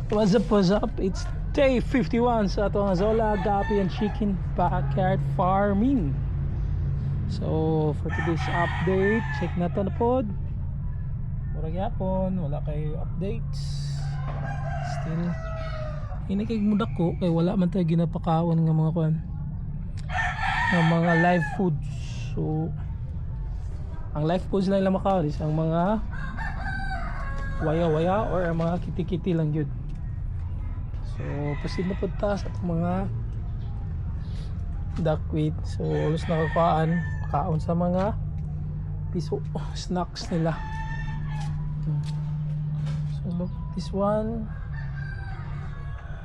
What's up? It's day 51 sa atong Zola Gapi and Chicken Backyard Farming. So for today's update, check na to na pod. Murag yapon, wala kay updates. Still inikig mudak ko kay wala man tayo ginapakaon nga mga kuan. Nga mga live foods. So ang live foods lang makaon is ang mga waya-waya or ang mga kiti-kiti lang yun. So pasid na po ta sa mga duckweed. So alos nakakuhaan kaon sa mga piso snacks nila. So look this one.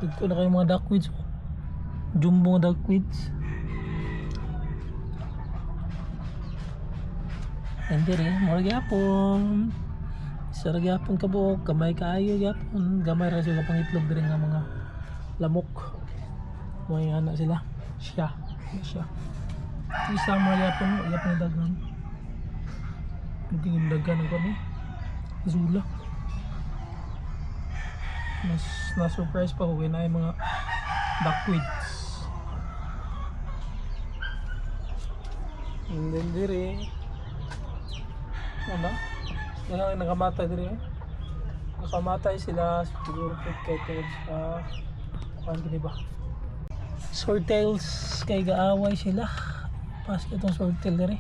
Dito na kayo mga duckweeds, jumbo duckweeds. And then more gyapon. Sa gyapon kabuok, gamay kaayo gyapon, gamay ra sila pang itlog diri nga mga lamok. May anak sila. Siya. Isa mo gyapon daghan. Tingin daghan ko ni. Zula. Mas na-surprise pa ko kay na mga duckweeds. And then diri ano? Nakamatay diri. Nakamatay sila siguro kay sa gini ba? Swordtails kay gaaway sila. Pas itong swordtail diri.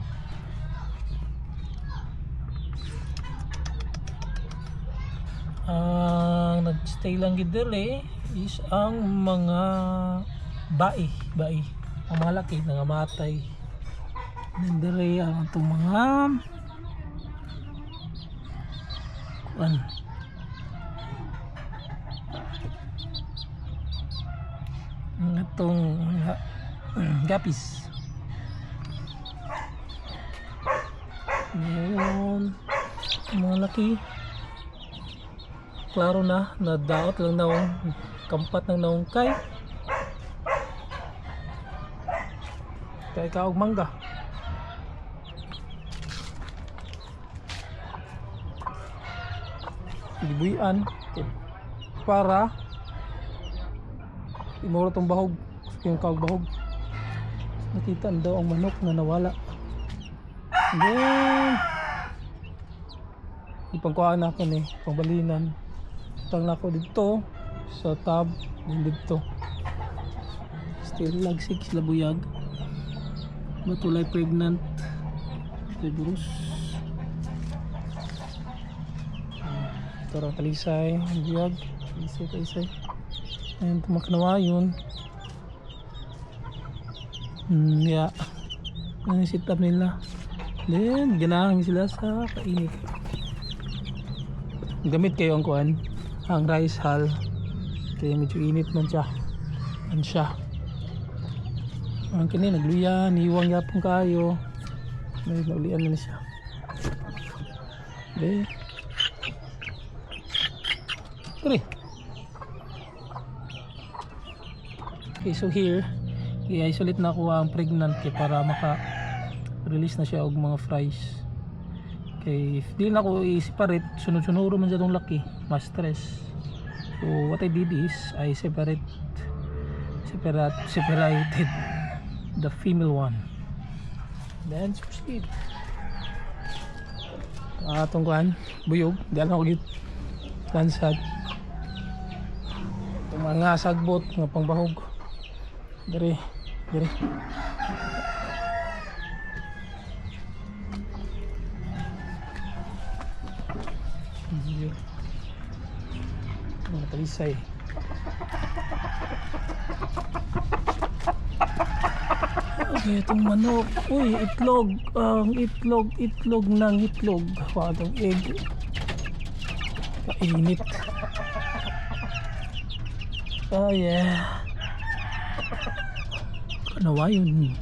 Ang nagstay lang gid diri is ang mga bai. Ang mga laki nangamatay. Diri ang itong mga ang itong gapis. Ngayon mga laki klaro na nadaot lang naong kampat ng naong kay kaog mangga. Dibuyan para imuro tong bahog yung kaog bahog. Nakita daw ang manok na nawala. Then ipangkuhaan ako ni pangbalinan. Tang na ako dito sa tab din dito. Still lagsik sila buyag. Matulay pregnant. Tiburus. Tarang kalisay, buyag, kalisay. Ayan, tumaknawa yun. Yeah. Ayan yung sit-up nila. Then, ganahan sila sa kainit. Gamit kayo ang kuhan, ang rice hull. Kaya medyo init man siya. Ano siya. Ang kini, nagluyan, iwang yapong kayo. Nagluyan na siya. Okay. Okay, so here i-isolate na ako ang pregnant kay para maka-release na siya og mga fries. Okay, if di na ako i-separate, sunod-sunuro man siya tong laki, mas stress. So what I did is I separated the female one. Then proceed. Atong kuan, buyog, dala ko gid lansad. Mga sagbot nga pangbahog diri mga talisay. Okay, itong manok, uy, itlog, ang itlog ng itlog, patong egg, kainit. Oh yeah. Nawa yun.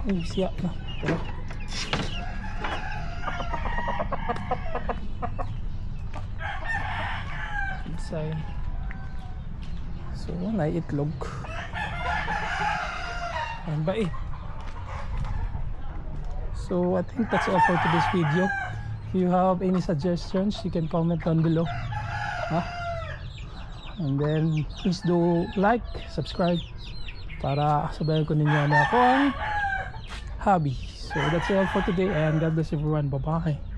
Ay, siya na. Tara. Inside. So, naiitlog. Ayan ba eh. So, I think that's all for today's video. If you have any suggestions, you can comment down below. And then please do like, subscribe para sabayan ko ninyo na ako ang hobby. So that's all for today and God bless everyone. Bye bye.